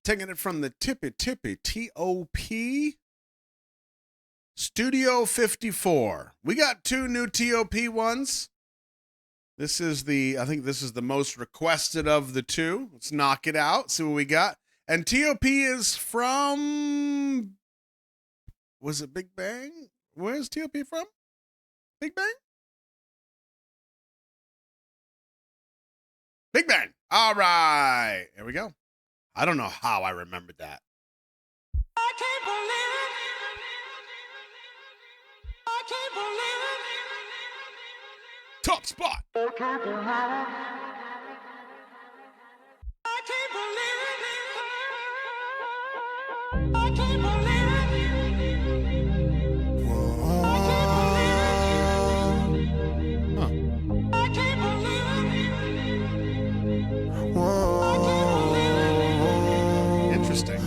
Taking it from the tippy T.O.P. Studio54. We got two new T.O.P. ones. I think this is the most requested of the two. Let's knock it out, see what we got. And T.O.P. is from, was it Big Bang? Where's T.O.P. from? Big Bang? Big Bang. All right. Here we go. I don't know how I remembered that. I can't believe it. I can't believe it. Top spot. I can't believe it. I can't believe it. I can't believe it. I can't believe it. Interesting.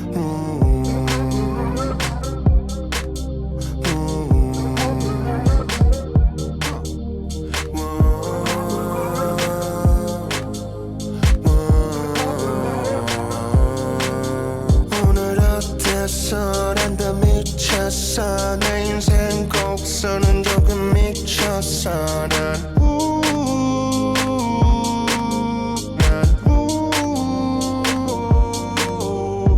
오늘 어땠어? 난 더 미쳤어. 내 인생 곡선은 조금 미쳤어.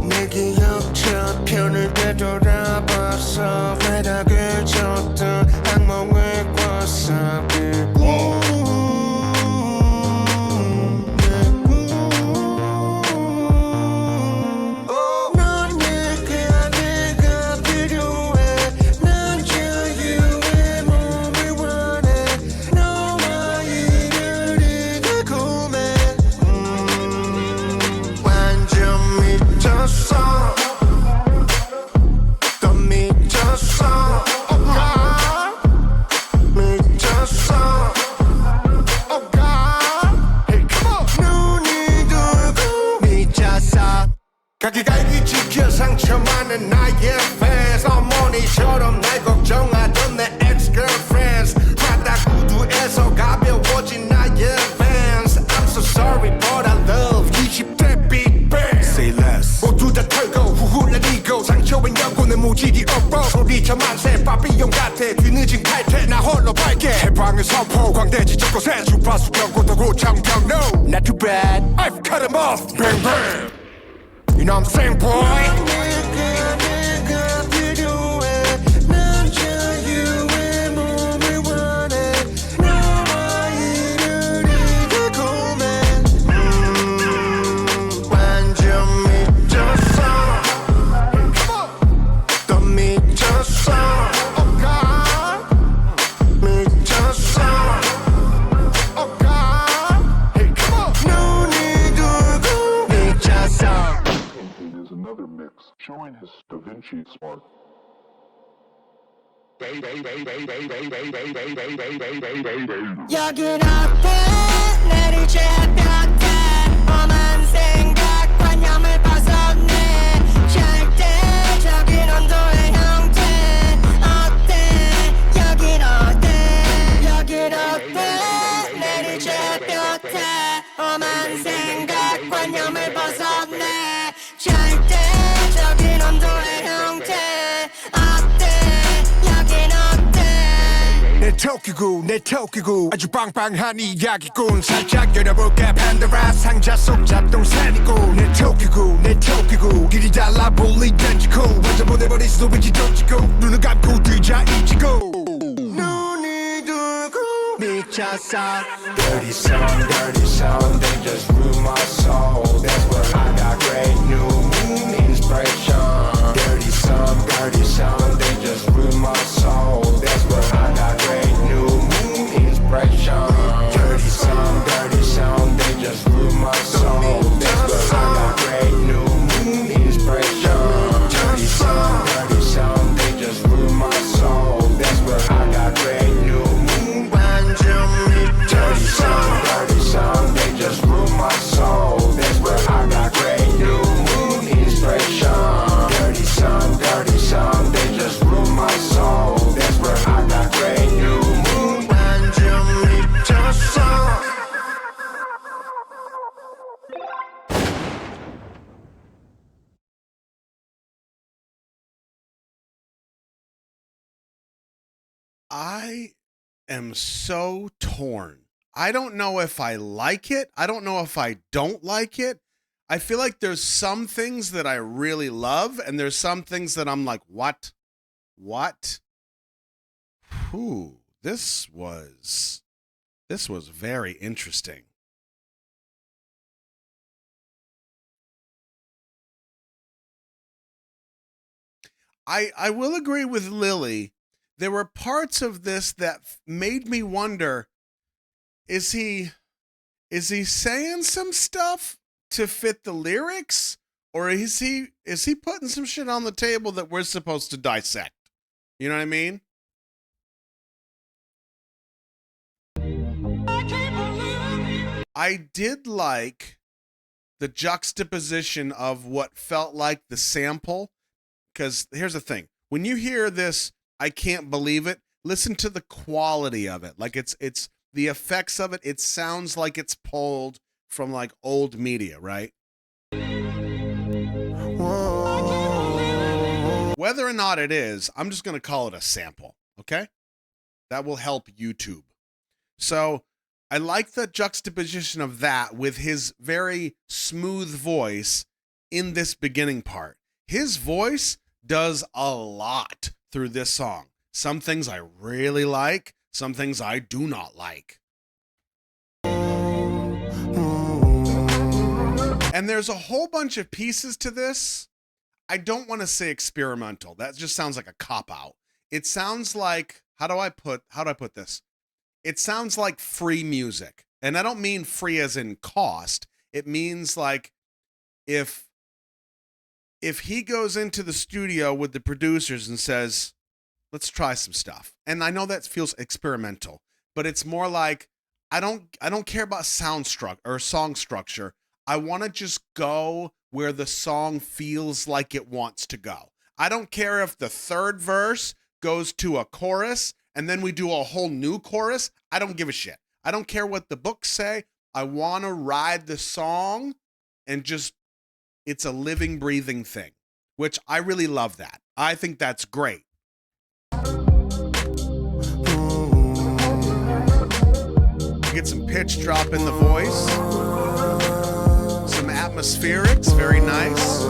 내 기억 저편을 되돌아봤어. 내가 그쳤던 악몽을 꿨어. 가기가기 지켜 상처 많은 나의 fans 어머니처럼 날 걱정하던 내 ex-girlfriends 바닥 구두에서 가벼워진 나의 fans I'm so sorry but I love 20대 Big Bang Say less 모두 다 털고 후훌라리고 상처엔 여고는 무질이 없어 소리쳐 만세 바비용 같아 뒤늦은 칼퇴 나 홀로 밝게 해방의 선포 광대지 저곳에 주파수 경고도 고창경 No not too bad I've cut him off Bang bang You know what I'm saying, boy? 내가 필요해 난 자유의 몸을 원해 너와 이를 달콤해 완전 미쳤어 또 미쳤어 Oh God 미쳤어 Oh God Hey come on 눈이 돌고 미쳤어 Is another mix showing his Da Vinci spark. 여긴 어때 내릴 제볕에 험한 생각 관념을 벗어내 절대적인 온도의 형태 어때 여긴 어때 여긴 어때 내릴 제볕에 험한 생각 관념을 벗어내 절대적인 온도의 형태 어때 여긴 어때 내 토끼고 아주 빵빵한 이야기꾼 살짝 열어볼까 판도라 상자 속 잡동사니고 내 토끼고 길이 달라 볼리 던지고 완전 보내버릴 수도 왠지 던지고 눈을 감고 뒤자 잊히고 눈이 돌고 미쳤어 Dirty song, they just ruin my soul That's where I got great new inspiration Dirty song, they just ruin my soul That's where I got great new inspiration Dirty song, they just ruin my soul That's where I got great new inspiration Dirty song, they just ruin my soul That's where I got great new 완전 미쳤어 Dirty song, they just ruin my soul That's where I got great I am so torn. I don't know if I like it. I don't know if I don't like it. I feel like there's some things that I really love, and there's some things that I'm like, what? What? Whew. This was very interesting. I will agree with Lily. There were parts of this that made me wonder, is he saying some stuff to fit the lyrics, or is he putting some shit on the table that we're supposed to dissect? You know what I mean? I did like the juxtaposition of what felt like the sample, because here's the thing. When you hear this, I can't believe it, listen to the quality of it. Like it's the effects of it. It sounds like it's pulled from like old media, right? Whether or not it is, I'm just going to call it a sample, okay? That will help YouTube. So I like the juxtaposition of that with his very smooth voice in this beginning part. His voice does a lot through this song. Some things I really like, some things I do not like. And there's a whole bunch of pieces to this. I don't want to say experimental. That just sounds like a cop-out. It sounds like, how do I put this? It sounds like free music. And I don't mean free as in cost. It means like if he goes into the studio with the producers and says, let's try some stuff. And I know that feels experimental, but it's more like, I don't care about song structure. I want to just go where the song feels like it wants to go. I don't care if the third verse goes to a chorus and then we do a whole new chorus. I don't give a shit. I don't care what the books say. I want to ride the song and just, it's a living, breathing thing, which I really love that. I think that's great. You get some pitch drop in the voice, some atmospherics, very nice.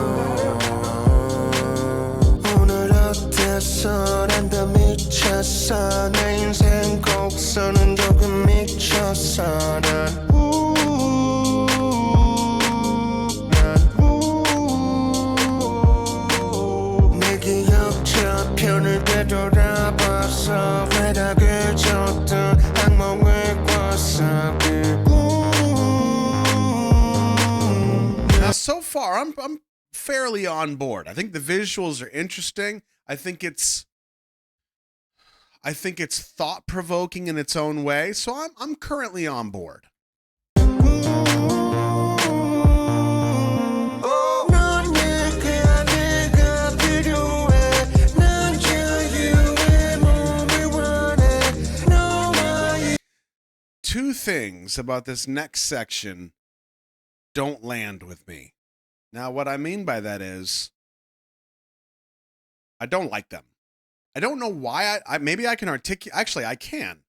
Now, so far, I'm fairly on board. I think the visuals are interesting. I think it's thought-provoking in its own way. So I'm currently on board. Two things about this next section don't land with me. Now, what I mean by that is I don't like them. I don't know why. Maybe I can articulate. Actually, I can.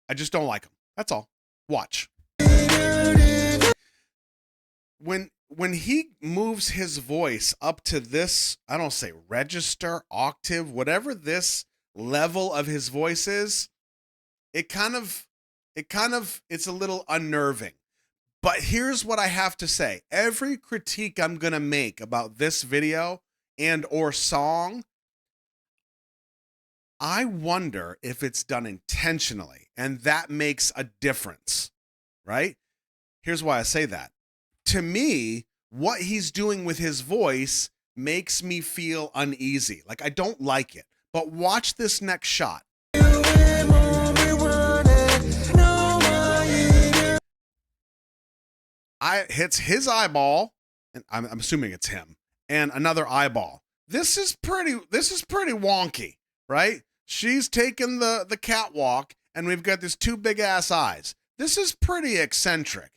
I just don't like them. That's all. Watch. When he moves his voice up to this, I don't say register, octave, whatever this level of his voice is, it's a little unnerving. But here's what I have to say. Every critique I'm going to make about this video and or song, I wonder if it's done intentionally, and that makes a difference, right? Here's why I say that. To me, what he's doing with his voice makes me feel uneasy. Like, I don't like it. But watch this next shot. Hits his eyeball, and I'm assuming it's him, and another eyeball. This is pretty wonky, right? She's taken the catwalk, and we've got these two big ass eyes. This is pretty eccentric.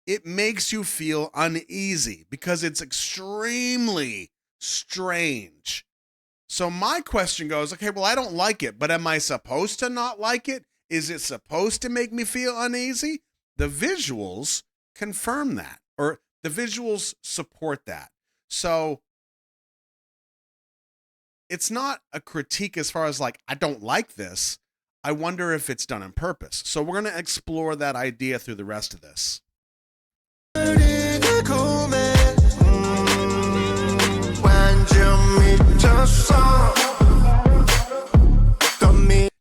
It makes you feel uneasy because it's extremely strange. So my question goes, okay, well, I don't like it, but am I supposed to not like it? Is it supposed to make me feel uneasy? The visuals confirm that, or the visuals support that. So it's not a critique as far as like, I don't like this. I wonder if it's done on purpose. So we're going to explore that idea through the rest of this.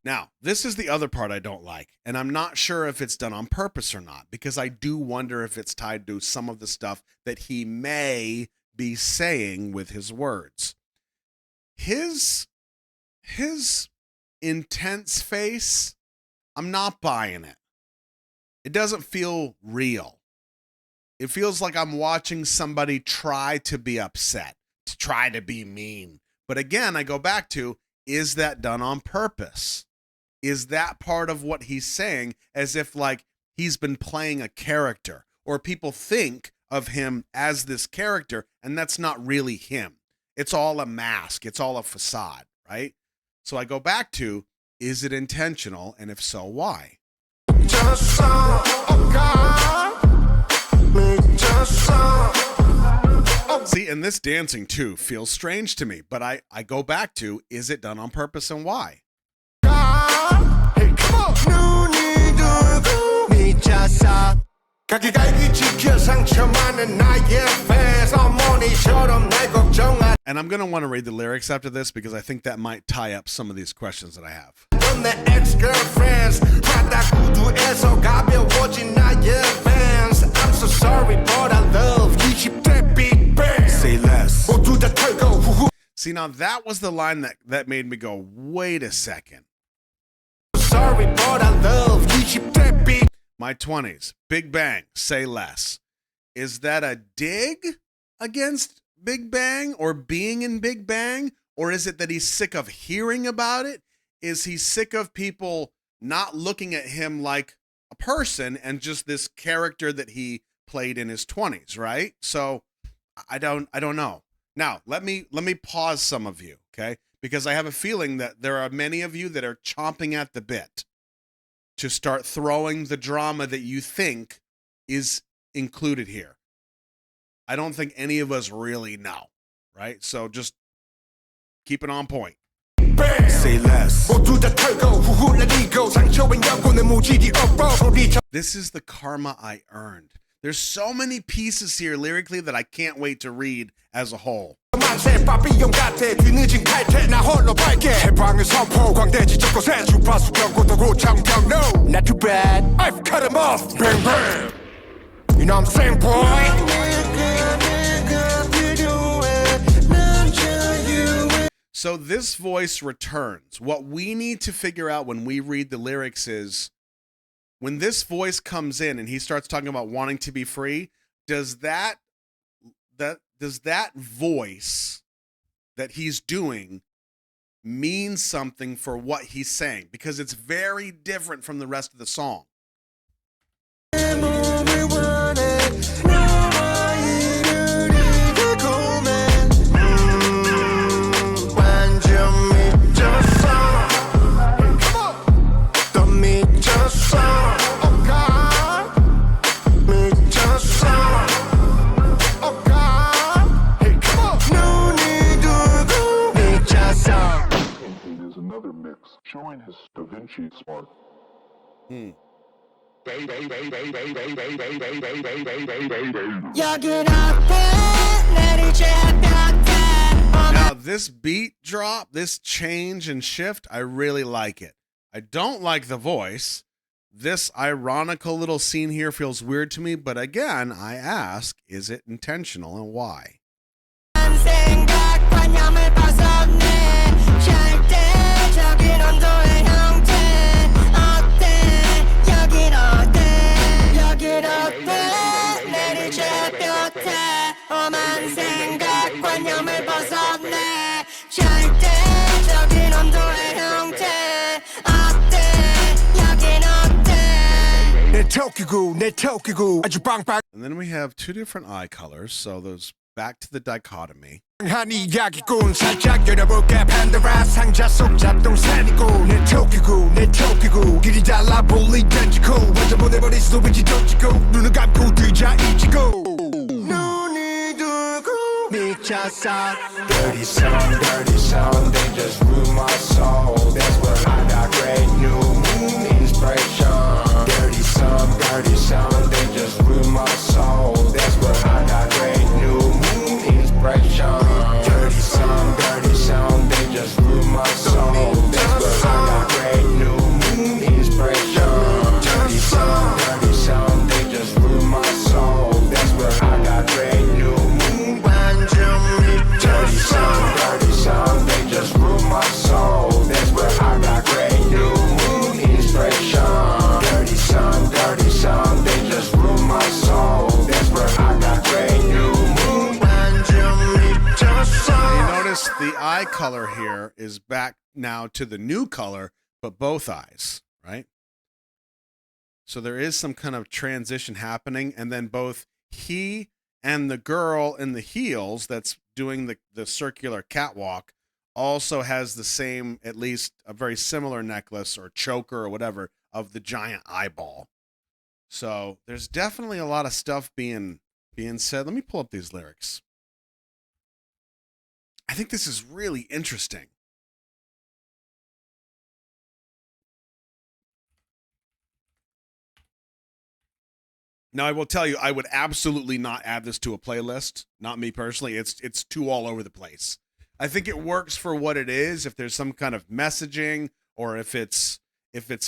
Now, this is the other part I don't like, and I'm not sure if it's done on purpose or not, because I do wonder if it's tied to some of the stuff that he may be saying with his words. His intense face, I'm not buying it. It doesn't feel real. It feels like I'm watching somebody try to be upset, to try to be mean. But again, I go back to, is that done on purpose? Is that part of what he's saying, as if like he's been playing a character, or people think of him as this character, and that's not really him. It's all a mask. It's all a facade, right? So I go back to, is it intentional? And if so, why? See, and this dancing too feels strange to me, but I go back to, is it done on purpose and why? And I'm going to want to read the lyrics after this because I think that might tie up some of these questions that I have. I'm so sorry, but I love big bang. Say less. See, now that was the line that made me go, wait a second. Sorry, but I love big. My 20s, Big Bang, say less. Is that a dig against Big Bang or being in Big Bang? Or is it that he's sick of hearing about it? Is he sick of people not looking at him like a person and just this character that he played in his 20s, right? So I don't know. Now, let me pause some of you, okay? Because I have a feeling that there are many of you that are chomping at the bit to start throwing the drama that you think is included here. I don't think any of us really know, right? So just keep it on point. Say less. This is the karma I earned. There's so many pieces here lyrically that I can't wait to read as a whole. Not too bad. I've cut him off. Bang bang. You know what I'm saying, boy? So this voice returns. What we need to figure out when we read the lyrics is, when this voice comes in and he starts talking about wanting to be free, does that voice that he's doing mean something for what he's saying? Because it's very different from the rest of the song. Is another mix showing his Da Vinci spark. Now, this beat drop, this change and shift, I really like it. I don't like the voice. This ironical little scene here feels weird to me, but again, I ask, is it intentional and why? And then we have two different eye colors, so those back to the dichotomy. 한 이야기꾼 살짝 열어볼까 판도라 상자 속 잡동사니고 내 토끼고 내 토끼고 길이 달라 볼리 던지고 먼저 보내버릴 수도 있지 던지고 눈을 감고 뒤자 잊히고 눈이 두고 미쳤어 Dirty song, they just ruin my soul That's where I got great new inspiration Dirty song, they just ruin my soul That's where I got great new inspiration Dirty song, they just ruin my soul That's where I got great new inspiration Dirty song, they just ruin my soul That's where I got great new Dirty song, they just ruin my soul That's where I got great new inspiration Dirty song, they just ruin my soul That's where I got great new You notice the eye color here is back now to the new color, but both eyes, right? So there is some kind of transition happening, and then both he and the girl in the heels that's doing the circular catwalk also has the same, at least a very similar necklace or choker or whatever of the giant eyeball. So there's definitely a lot of stuff being said. Let me pull up these lyrics. I think this is really interesting. Now, I will tell you, I would absolutely not add this to a playlist. Not me personally. It's too all over the place. I think it works for what it is. If there's some kind of messaging, or if it's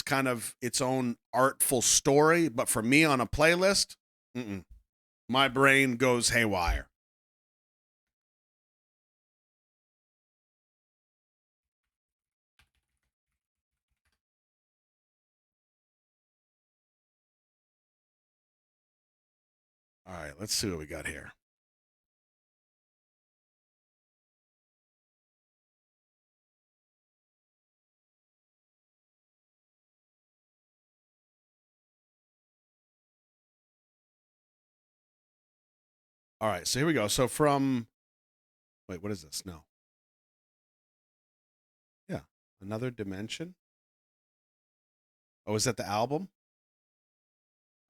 kind of its own artful story. But for me on a playlist, my brain goes haywire. All right, let's see what we got here. All right, so here we go. So wait, what is this? No. Yeah, Another Dimension. Oh, is that the album?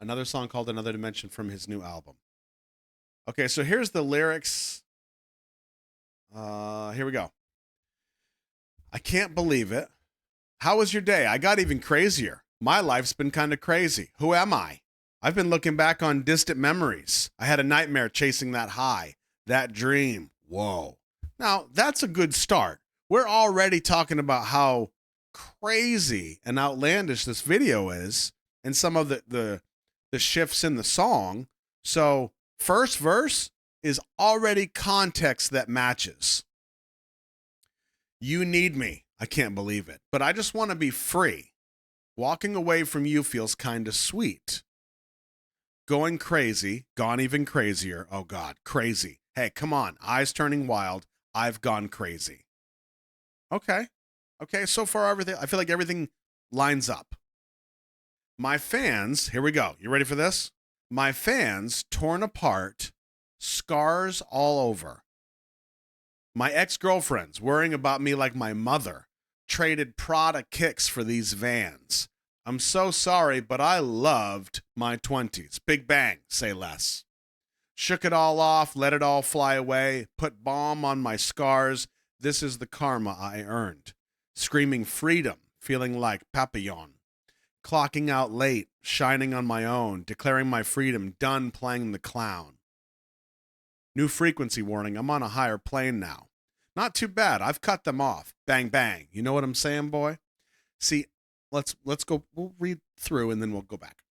Another song called Another Dimension from his new album. Okay, so here's the lyrics. Here we go. I can't believe it. How was your day? I got even crazier. My life's been kind of crazy. Who am I? I've been looking back on distant memories. I had a nightmare chasing that high, that dream. Whoa. Now, that's a good start. We're already talking about how crazy and outlandish this video is and some of the shifts in the song. So, first verse is already context that matches. You need me. I can't believe it. But I just want to be free. Walking away from you feels kind of sweet. Going crazy, gone even crazier. Oh, God, crazy. Hey, come on. Eyes turning wild. I've gone crazy. Okay. Okay, so far, everything. I feel like everything lines up. My fans, here we go. You ready for this? My fans torn apart, scars all over. My ex-girlfriends worrying about me like my mother, traded Prada kicks for these Vans. I'm so sorry, but I loved my 20s. Big bang, say less. Shook it all off, let it all fly away, put balm on my scars. This is the karma I earned. Screaming freedom, feeling like Papillon. Clocking out late, shining on my own, declaring my freedom, done playing the clown. New frequency warning, I'm on a higher plane now. Not too bad, I've cut them off. Bang, bang. You know what I'm saying, boy? See, let's go, we'll read through and then we'll go back.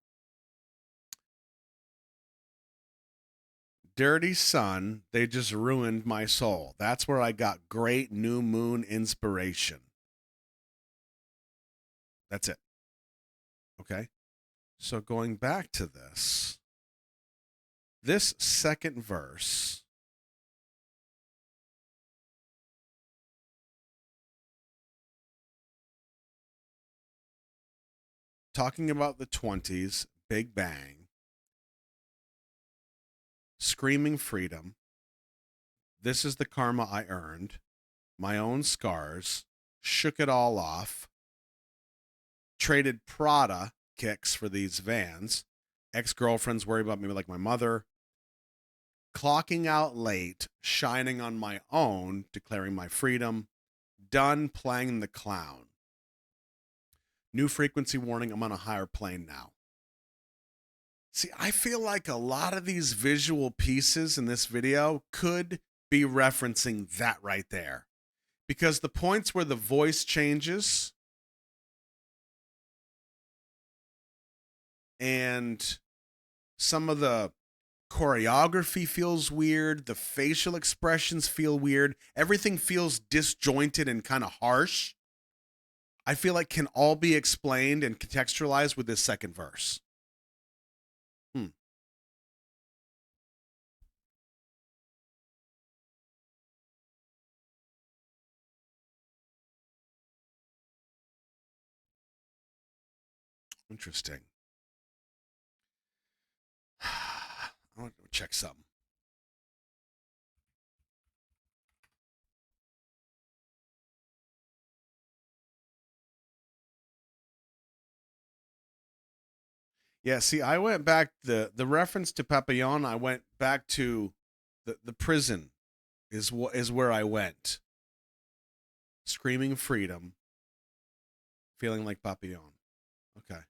Dirty Sun, they just ruined my soul. That's where I got great new moon inspiration. That's it. Okay? So going back to this second verse, talking about the 20s, Big Bang, screaming freedom, This is the karma I earned. My own scars. Shook it all off. Traded Prada kicks for these Vans. Ex-girlfriends worry about me like my mother. Clocking out late. Shining on my own. Declaring my freedom. Done playing the clown. New frequency warning. I'm on a higher plane now. See, I feel like a lot of these visual pieces in this video could be referencing that right there. Because the points where the voice changes and some of the choreography feels weird, the facial expressions feel weird, everything feels disjointed and kind of harsh, I feel like can all be explained and contextualized with this second verse. Interesting. I want to check something. Yeah, see, I went back the reference to Papillon, I went back to the prison is where I went. Screaming freedom, feeling like Papillon. Okay.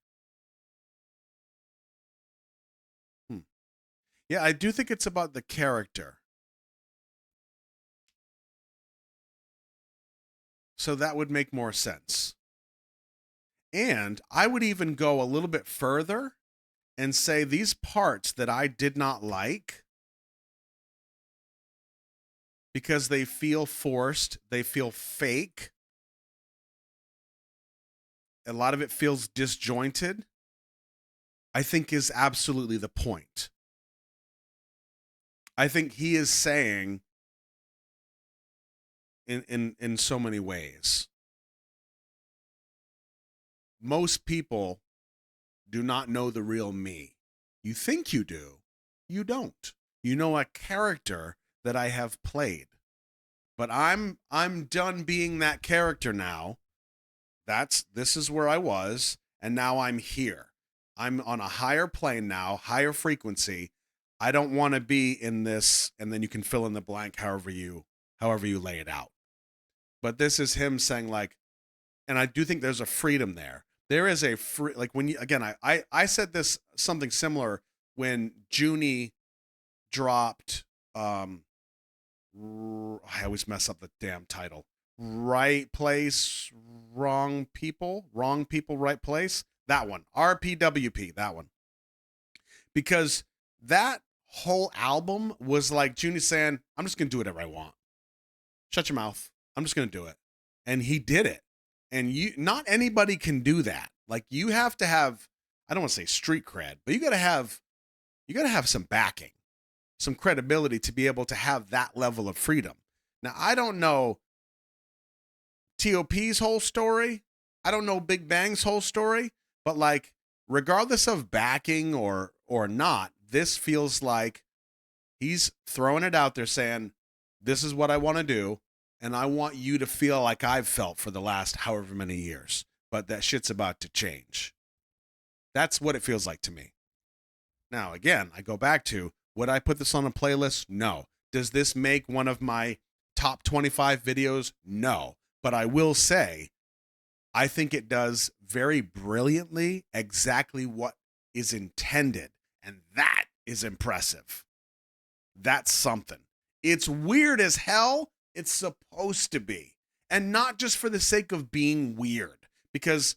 Yeah, I do think it's about the character. So that would make more sense. And I would even go a little bit further and say these parts that I did not like because they feel forced, they feel fake. A lot of it feels disjointed, I think is absolutely the point. I think he is saying in so many ways, most people do not know the real me. You think you do. You don't. You know a character that I have played. But I'm done being that character now. This is where I was, and now I'm here. I'm on a higher plane now, higher frequency. I don't want to be in this, and then you can fill in the blank however you lay it out. But this is him saying like, and I do think there's a freedom there. There is a free, like when you, again, I said this something similar when Junie dropped, I always mess up the damn title. Right place, wrong people, right place. That one, RPWP, that one. Because that whole album was like Junie saying, I'm just going to do whatever I want. Shut your mouth. I'm just going to do it. And he did it. And not anybody can do that. Like you have to have, I don't want to say street cred, but you got to have some backing, some credibility to be able to have that level of freedom. Now, I don't know T.O.P's whole story. I don't know Big Bang's whole story, but like, regardless of backing or not, this feels like he's throwing it out there saying, this is what I want to do. And I want you to feel like I've felt for the last however many years, but that shit's about to change. That's what it feels like to me. Now, again, I go back to, would I put this on a playlist? No. Does this make one of my top 25 videos? No. But I will say, I think it does very brilliantly exactly what is intended. And that is impressive. That's something. It's weird as hell. It's supposed to be. And not just for the sake of being weird, because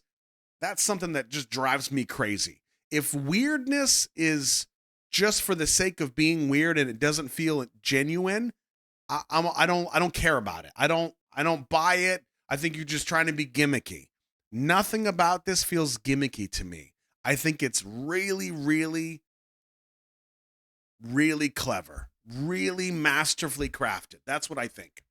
that's something that just drives me crazy. If weirdness is just for the sake of being weird and it doesn't feel genuine, I don't care about it. I don't buy it. I think you're just trying to be gimmicky. Nothing about this feels gimmicky to me. I think it's really, really, really clever, really masterfully crafted. That's what I think.